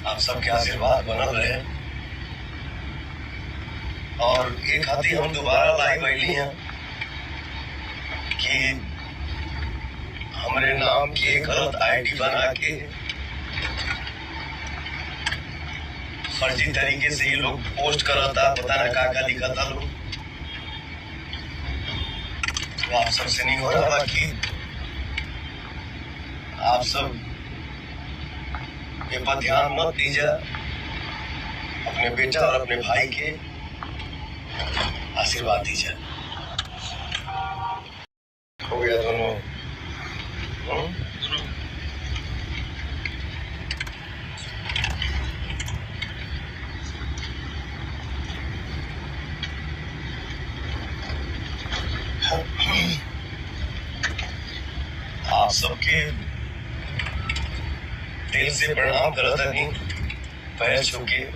आप सबके आशीर्वाद बनल रहे और एक खातिर हम दोबारा लाइव अली हैं कि हमारे नाम की गलत आईडी बना के फर्जी तरीके से ये लोग पोस्ट कर रहा था, पता ना क्या लिखा था लोग। तो आप सबसे नहीं हो रहा कि आप सब ये पर ध्यान मत दीजिए, अपने बेटा और अपने भाई के आशीर्वाद दीजिए। हो गया दोनों। आप सबके दिल से प्रणाम करता नहीं, पैर छू के।